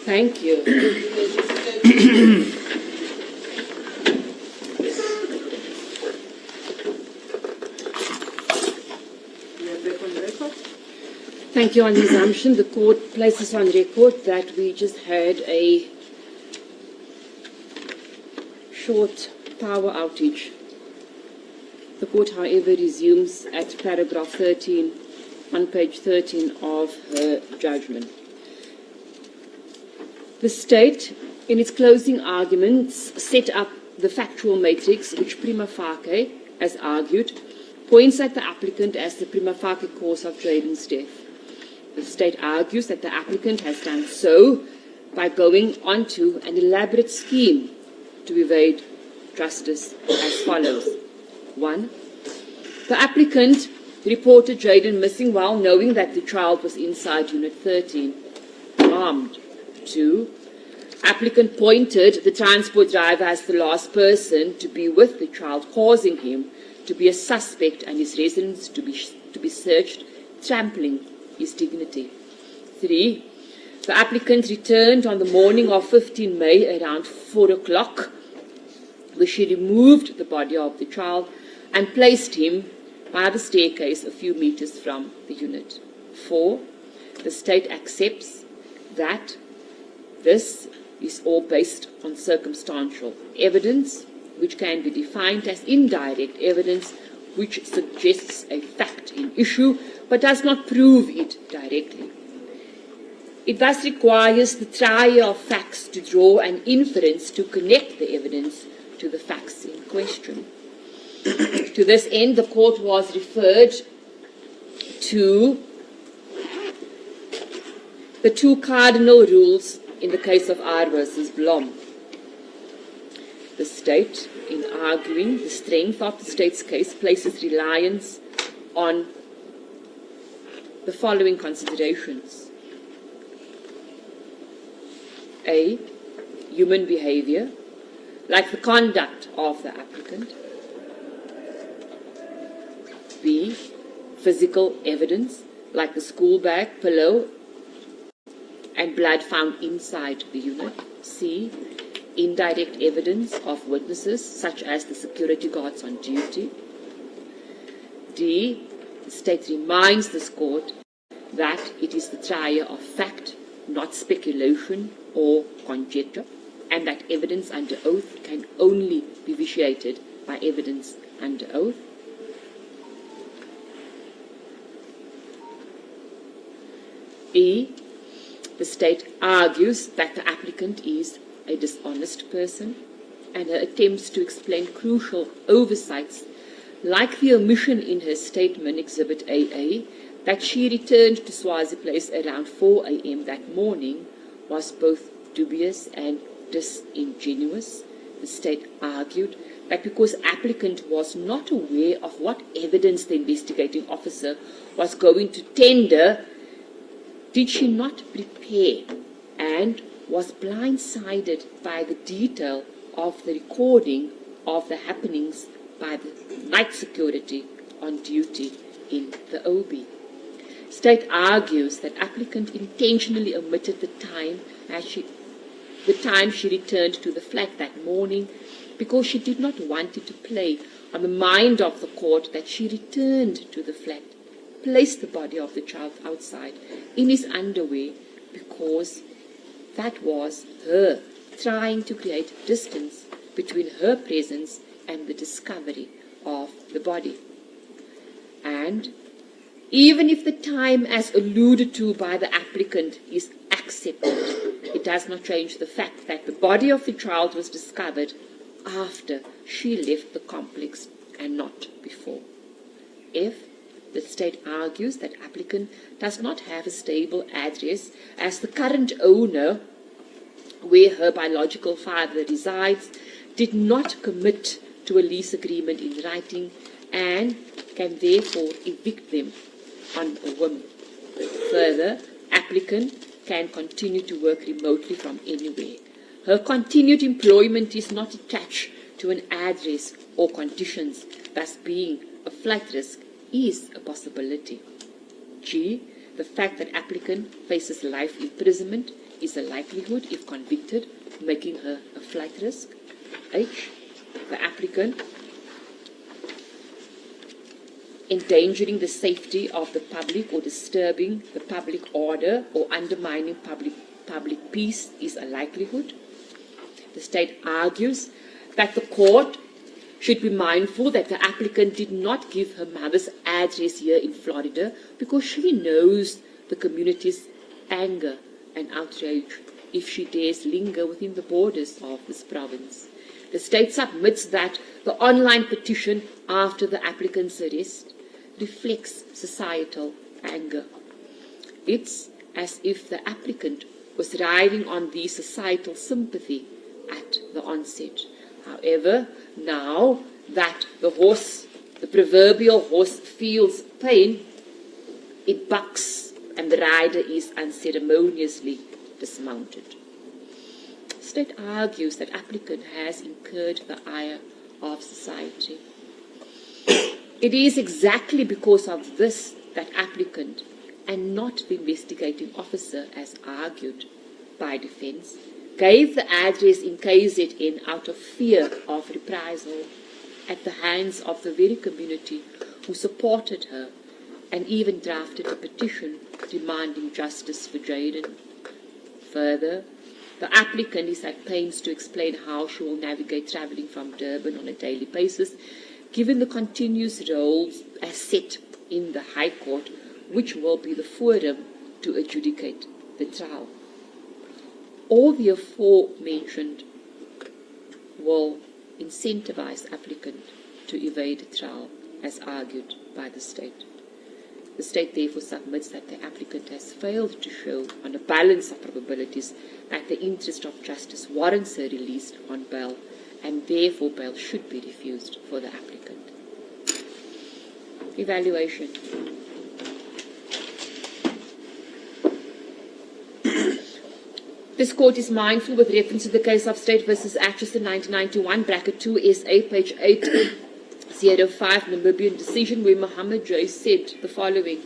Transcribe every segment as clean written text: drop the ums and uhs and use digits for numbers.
Thank you. Thank you. On the assumption, the court places on record that we just had a short power outage. The court, however, resumes at paragraph 13, on page 13 of her judgment. The state, in its closing arguments, set up the factual matrix which prima facie, as argued, points at the applicant as the prima facie cause of Jaden's death. The state argues that the applicant has done so by going onto an elaborate scheme to evade justice as follows. 1. The applicant reported Jaden missing while knowing that the child was inside Unit 13, armed. 2. Applicant pointed the transport driver as the last person to be with the child, causing him to be a suspect and his residence to be searched, trampling his dignity. 3. The applicant returned on the morning of 15 May around 4 o'clock, where she removed the body of the child and placed him by the staircase a few meters from the unit. 4. The state accepts that this is all based on circumstantial evidence, which can be defined as indirect evidence which suggests a fact in issue but does not prove it directly. It thus requires the trier of facts to draw an inference to connect the evidence to the facts in question. To this end, the court was referred to the two cardinal rules in the case of R versus Blom. The state, in arguing the strength of the state's case, places reliance on the following considerations. A. Human behavior, like the conduct of the applicant. B. Physical evidence, like the school bag, pillow, and blood found inside the unit. C. Indirect evidence of witnesses, such as the security guards on duty. D. The state reminds this court that it is the trier of fact, not speculation or conjecture, and that evidence under oath can only be vitiated by evidence under oath. E. The state argues that the applicant is a dishonest person, and her attempts to explain crucial oversights, like the omission in her statement, Exhibit AA, that she returned to Swazi Place around 4 a.m. that morning, was both dubious and disingenuous. The state argued that because applicant was not aware of what evidence the investigating officer was going to tender, did she not prepare and was blindsided by the detail of the recording of the happenings by the night security on duty in the OB. State argues that applicant intentionally omitted the time she returned to the flat that morning because she did not want it to play on the mind of the court that she returned to the flat, placed the body of the child outside in his underwear, because that was her trying to create distance between her presence and the discovery of the body. And even if the time as alluded to by the applicant is accepted, it does not change the fact that the body of the child was discovered after she left the complex and not before. If the state argues that applicant does not have a stable address as the current owner where her biological father resides did not commit to a lease agreement in writing and can therefore evict them on a whim. Further, applicant can continue to work remotely from anywhere. Her continued employment is not attached to an address or conditions, thus being a flight risk is a possibility. G. The fact that applicant faces life imprisonment is a likelihood if convicted, making her a flight risk. H. The applicant endangering the safety of the public or disturbing the public order or undermining public peace is a likelihood. The state argues that the court should be mindful that the applicant did not give her mother's address here in Florida because she knows the community's anger and outrage if she dares linger within the borders of this province. The state submits that the online petition after the applicant's arrest reflects societal anger. It's as if the applicant was riding on the societal sympathy at the onset. However, now that the proverbial horse feels pain, it bucks and the rider is unceremoniously dismounted. The state argues that applicant has incurred the ire of society. It is exactly because of this that applicant, and not the investigating officer as argued by defence, gave the address in KZN out of fear of reprisal at the hands of the very community who supported her and even drafted a petition demanding justice for Jaden. Further, the applicant is at pains to explain how she will navigate travelling from Durban on a daily basis, given the continuous roles as set in the High Court, which will be the forum to adjudicate the trial. All the aforementioned will incentivize applicant to evade trial, as argued by the state. The state therefore submits that the applicant has failed to show, on a balance of probabilities, that the interest of justice warrants her release on bail, and therefore bail should be refused for the applicant. Evaluation. This court is mindful with reference to the case of State v. Atchison 1991, bracket 2 SA, page 805, Namibian decision, where Mohammed J. said the following: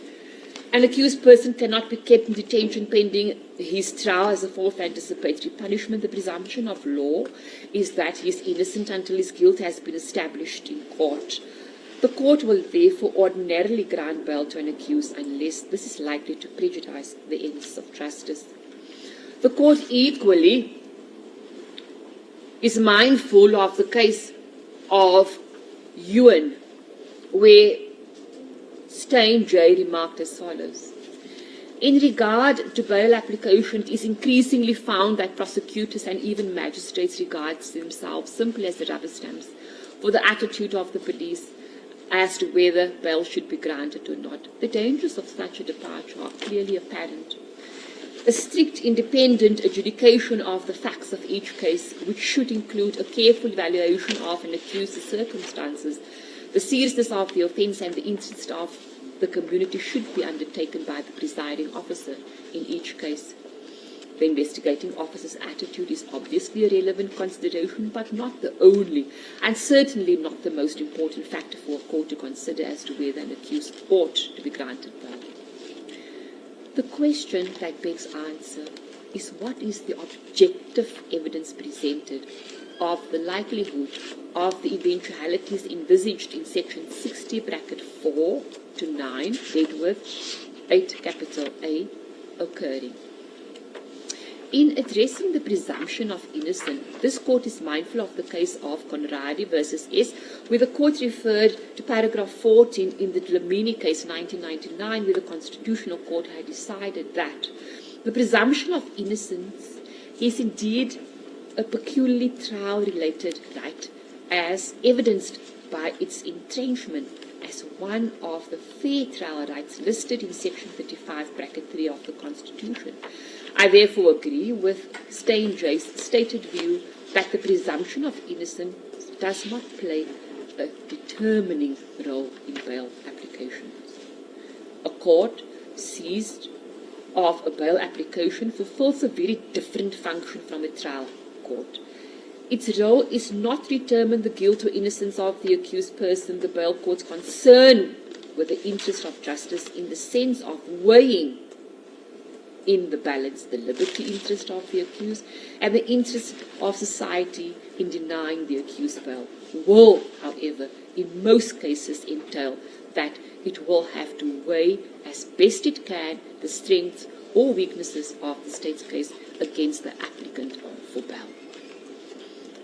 an accused person cannot be kept in detention pending his trial as a form of anticipatory punishment. The presumption of law is that he is innocent until his guilt has been established in court. The court will therefore ordinarily grant bail to an accused unless this is likely to prejudice the ends of justice. The court equally is mindful of the case of Ewan, where Stein J. remarked as follows: in regard to bail application, it is increasingly found that prosecutors and even magistrates regard themselves simply as the rubber stamps for the attitude of the police as to whether bail should be granted or not. The dangers of such a departure are clearly apparent. A strict independent adjudication of the facts of each case, which should include a careful evaluation of an accused's circumstances, the seriousness of the offence and the interest of the community, should be undertaken by the presiding officer in each case. The investigating officer's attitude is obviously a relevant consideration, but not the only, and certainly not the most important factor for a court to consider as to whether an accused ought to be granted bail. The question that begs answer is, what is the objective evidence presented of the likelihood of the eventualities envisaged in section 60, bracket 4 to 9, deadworth 8, capital A, occurring? In addressing the presumption of innocence, this court is mindful of the case of Conradi versus S, where the court referred to paragraph 14 in the Dlamini case 1999, where the Constitutional Court had decided that the presumption of innocence is indeed a peculiarly trial-related right, as evidenced by its entrenchment as one of the fair trial rights listed in section 35, bracket 3 of the Constitution. I therefore agree with Stein J's stated view that the presumption of innocence does not play a determining role in bail applications. A court seized of a bail application fulfills a very different function from a trial court. Its role is not to determine the guilt or innocence of the accused person. The bail court's concern with the interest of justice in the sense of weighing in the balance the liberty interest of the accused and the interest of society in denying the accused bail will, however, in most cases entail that it will have to weigh as best it can the strengths or weaknesses of the state's case against the applicant for bail.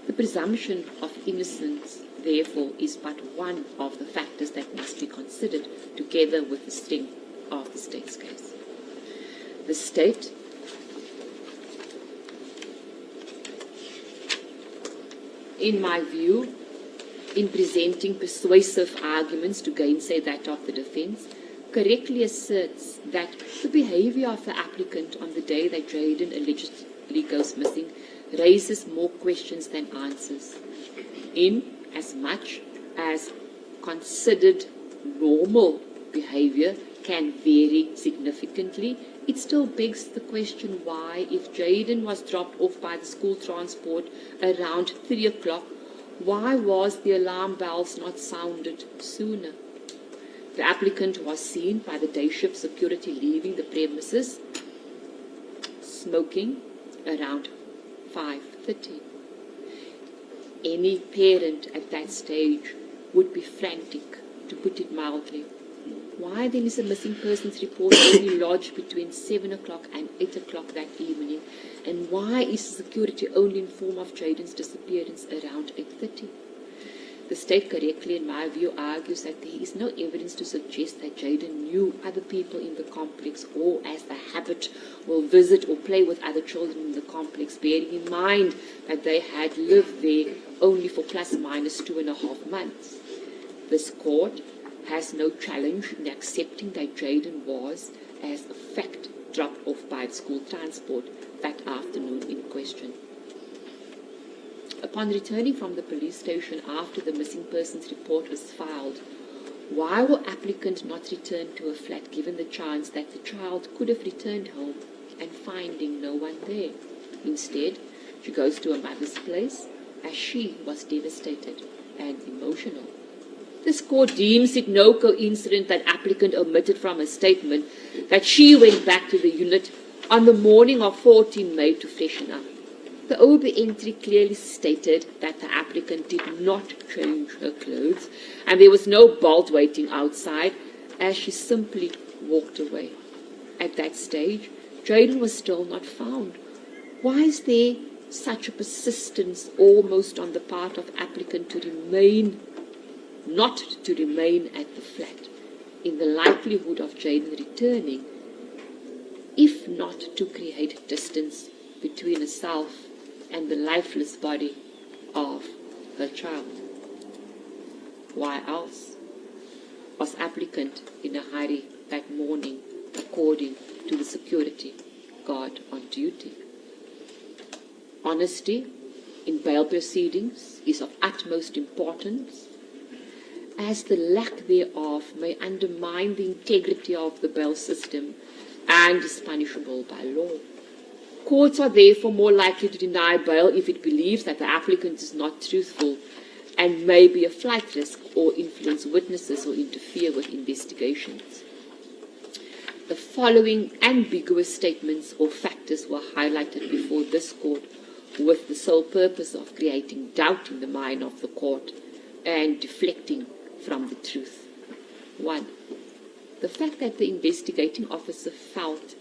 The presumption of innocence, therefore, is but one of the factors that must be considered together with the strength of the state's case. The state in my view, in presenting persuasive arguments to gainsay that of the defense, correctly asserts that the behavior of the applicant on the day that Jaden allegedly goes missing raises more questions than answers, in as much as considered normal behavior can vary significantly. It still begs the question why, if Jaden was dropped off by the school transport around 3 o'clock, why was the alarm bells not sounded sooner? The applicant was seen by the day shift security leaving the premises smoking around 5:30. Any parent at that stage would be frantic, to put it mildly. Why then is a missing persons report only lodged between 7 o'clock and 8 o'clock that evening? And why is the security only informed of Jaden's disappearance around 8:30? The state correctly, in my view, argues that there is no evidence to suggest that Jaden knew other people in the complex, or as the habit will visit or play with other children in the complex, bearing in mind that they had lived there only for plus minus 2.5 months. This court has no challenge in accepting that Jaden was, as a fact, dropped off by the school transport that afternoon in question. Upon returning from the police station after the missing persons report was filed, why will applicant not return to a flat given the chance that the child could have returned home and finding no one there? Instead, she goes to her mother's place as she was devastated and emotional. This court deems it no coincidence that applicant omitted from her statement that she went back to the unit on the morning of 14 May to freshen up. The OB entry clearly stated that the applicant did not change her clothes and there was no bolt waiting outside, as she simply walked away. At that stage, Jaden was still not found. Why is there such a persistence almost on the part of applicant not to remain at the flat, in the likelihood of Jaden returning, if not to create distance between herself and the lifeless body of her child? Why else was applicant in a hurry that morning, according to the security guard on duty? Honesty in bail proceedings is of utmost importance, as the lack thereof may undermine the integrity of the bail system and is punishable by law. Courts are therefore more likely to deny bail if it believes that the applicant is not truthful and may be a flight risk or influence witnesses or interfere with investigations. The following ambiguous statements or factors were highlighted before this court with the sole purpose of creating doubt in the mind of the court and deflecting from the truth. 1. The fact that the investigating officer felt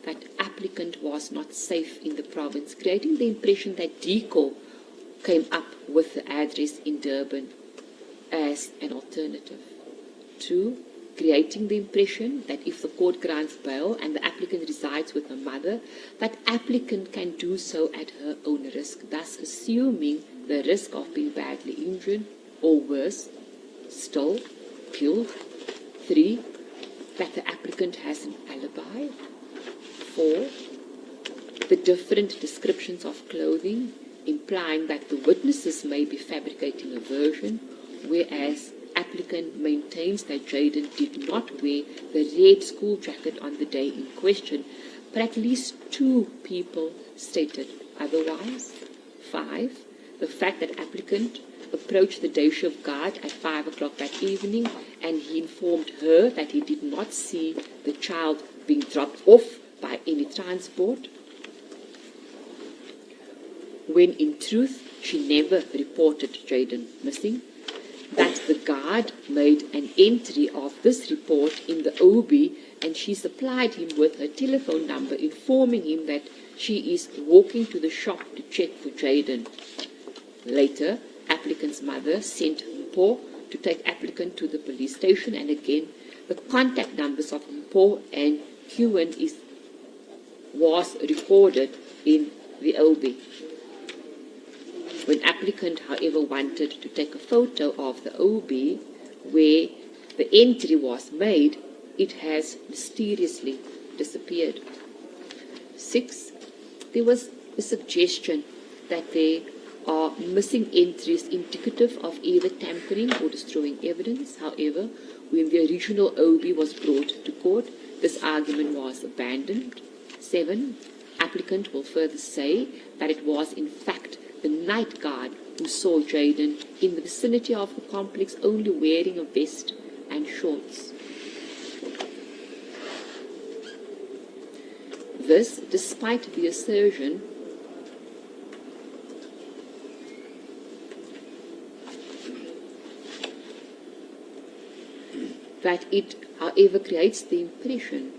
that applicant was not safe in the province, creating the impression that DECO came up with the address in Durban as an alternative. 2. Creating the impression that if the court grants bail and the applicant resides with her mother, that applicant can do so at her own risk, thus assuming the risk of being badly injured or worse, still killed. 3. That the applicant has an alibi. 4. The different descriptions of clothing, implying that the witnesses may be fabricating a version, whereas applicant maintains that Jaden did not wear the red school jacket on the day in question, but at least 2 people stated otherwise. 5. The fact that applicant approached the day shift guard at 5 o'clock that evening and he informed her that he did not see the child being dropped off by any transport, when in truth she never reported Jaden missing, that the guard made an entry of this report in the OB and she supplied him with her telephone number informing him that she is walking to the shop to check for Jaden. Later, applicant's mother sent Mpo to take applicant to the police station, and again the contact numbers of Mpo and Hewen was recorded in the OB. When applicant, however, wanted to take a photo of the OB where the entry was made, it has mysteriously disappeared. 6. There was a suggestion that there are missing entries indicative of either tampering or destroying evidence. However, when the original OB was brought to court, this argument was abandoned. 7. Applicant will further say that it was in fact the night guard who saw Jaden in the vicinity of the complex only wearing a vest and shorts. This, despite the assertion that it, however, creates the impression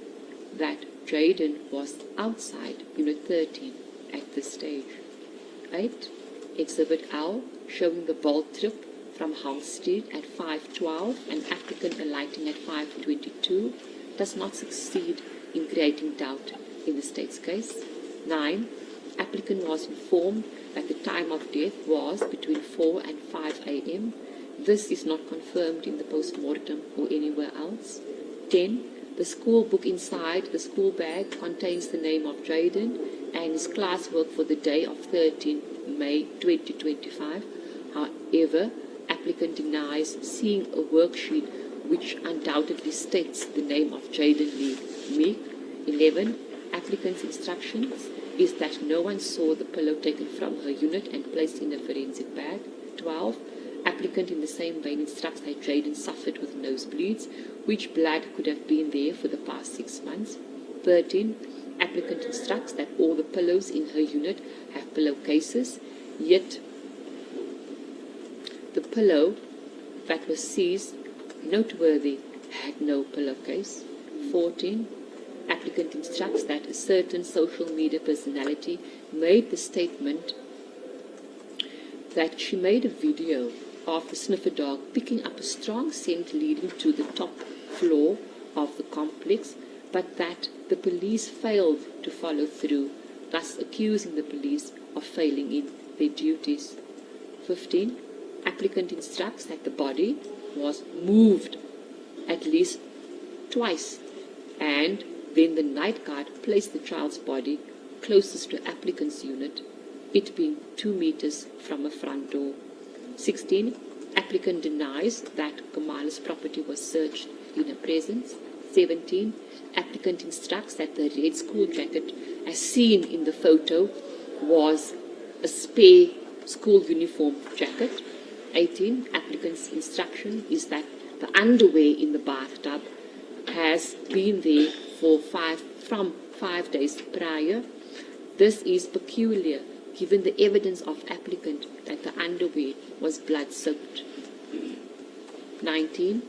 that Jaden was outside Unit 13 at this stage. 8. Exhibit L, showing the bolt trip from Halstead at 5:12 and applicant alighting at 5:22, does not succeed in creating doubt in the state's case. 9. Applicant was informed that the time of death was between 4 and 5 a.m. This is not confirmed in the post-mortem or anywhere else. 10. The school book inside the school bag contains the name of Jaden and his classwork for the day of 13 May 2025. However, applicant denies seeing a worksheet which undoubtedly states the name of Jaden Meek. 11. Applicant's instructions is that no one saw the pillow taken from her unit and placed in a forensic bag. 12. Applicant in the same vein instructs that Jaden suffered with nosebleeds, which blood could have been there for the past 6 months. 13. Applicant instructs that all the pillows in her unit have pillowcases, yet the pillow that was seized, noteworthy, had no pillowcase. 14. Applicant instructs that a certain social media personality made the statement that she made a video of the sniffer dog picking up a strong scent leading to the top floor of the complex, but that the police failed to follow through, thus accusing the police of failing in their duties. 15. Applicant instructs that the body was moved at least twice, and then the night guard placed the child's body closest to applicant's unit, it being 2 meters from a front door. 16. Applicant denies that Kamala's property was searched in her presence. 17. Applicant instructs that the red school jacket, as seen in the photo, was a spare school uniform jacket. 18. Applicant's instruction is that the underwear in the bathtub has been there from 5 days prior. This is peculiar, given the evidence of applicant that the underwear was blood-soaked. 19.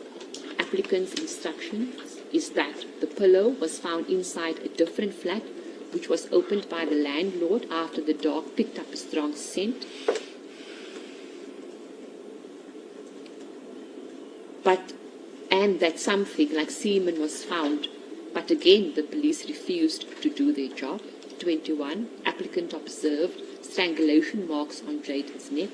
Applicant's instruction is that the pillow was found inside a different flat, which was opened by the landlord after the dog picked up a strong scent. And that something like semen was found, but again the police refused to do their job. 21. Applicant observed strangulation marks on Jaden's neck.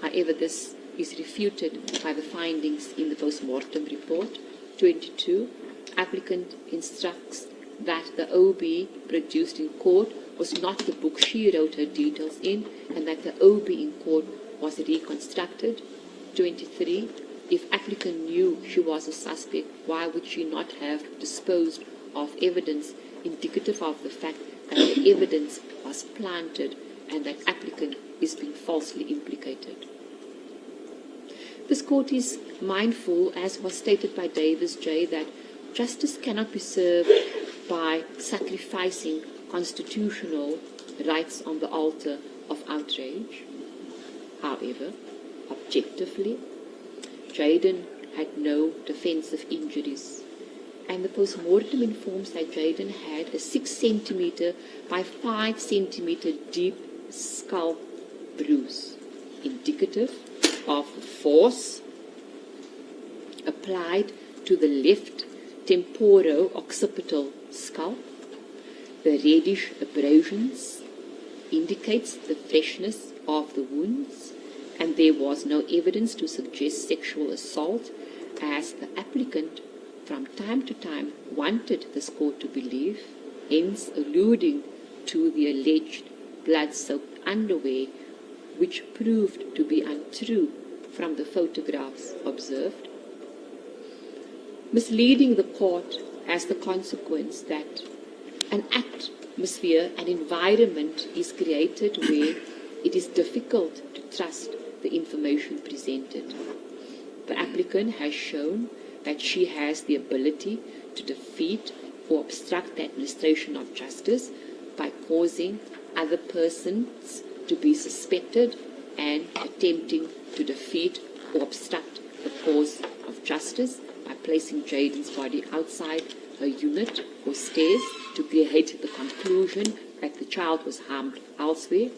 However, this is refuted by the findings in the post-mortem report. 22. Applicant instructs that the OB produced in court was not the book she wrote her details in, and that the OB in court was reconstructed. 23. If applicant knew she was a suspect, why would she not have disposed of evidence indicative of the fact that the evidence was planted and that applicant is being falsely implicated? This court is mindful, as was stated by Davis J., that justice cannot be served by sacrificing constitutional rights on the altar of outrage. However, objectively, Jaden had no defensive injuries, and the post-mortem informs that Jaden had a 6 centimeter by 5 centimeter deep skull bruise, indicative of force applied to the left temporo-occipital skull. The reddish abrasions indicates the freshness of the wounds, and there was no evidence to suggest sexual assault, as the applicant from time to time wanted this court to believe, hence alluding to the alleged blood-soaked underwear, which proved to be untrue from the photographs observed. Misleading the court has the consequence that an atmosphere, an environment is created where it is difficult to trust the information presented. The applicant has shown that she has the ability to defeat or obstruct the administration of justice by causing other persons to be suspected and attempting to defeat or obstruct the cause of justice by placing Jaden's body outside her unit or stairs to create the conclusion that the child was harmed elsewhere.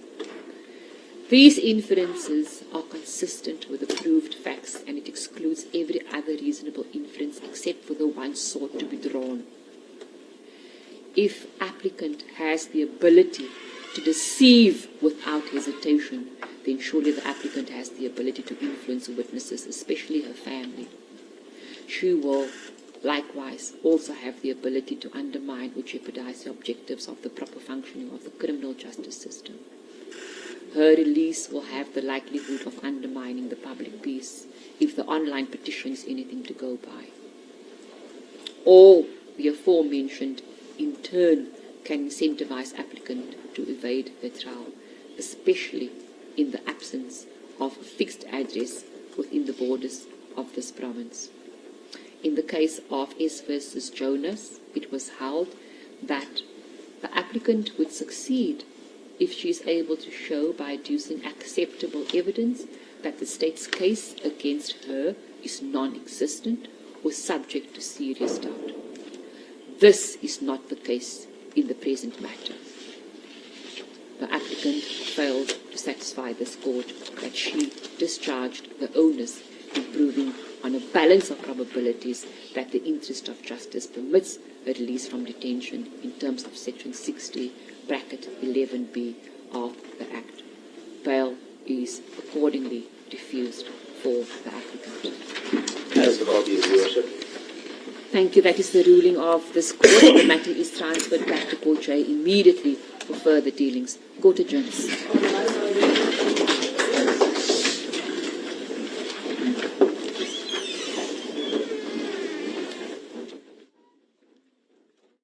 These inferences are consistent with the proved facts, and it excludes every other reasonable inference except for the one sought to be drawn. If applicant has the ability to deceive without hesitation, then surely the applicant has the ability to influence witnesses, especially her family. She will likewise also have the ability to undermine or jeopardize the objectives of the proper functioning of the criminal justice system. Her release will have the likelihood of undermining the public peace if the online petition is anything to go by. All the aforementioned, in turn, can incentivize applicant to evade her trial, especially in the absence of a fixed address within the borders of this province. In the case of S versus Jonas, it was held that the applicant would succeed if she is able to show by adducing acceptable evidence that the state's case against her is non-existent or subject to serious doubt. This is not the case in the present matter. The applicant failed to satisfy this court that she discharged the onus in proving on a balance of probabilities that the interest of justice permits a release from detention in terms of Section 60, bracket 11b of the Act. Bail is accordingly refused for the applicant. As the copy is your worship. Thank you. That is the ruling of this court. The matter is transferred back to Court J immediately for further dealings. Court adjourns.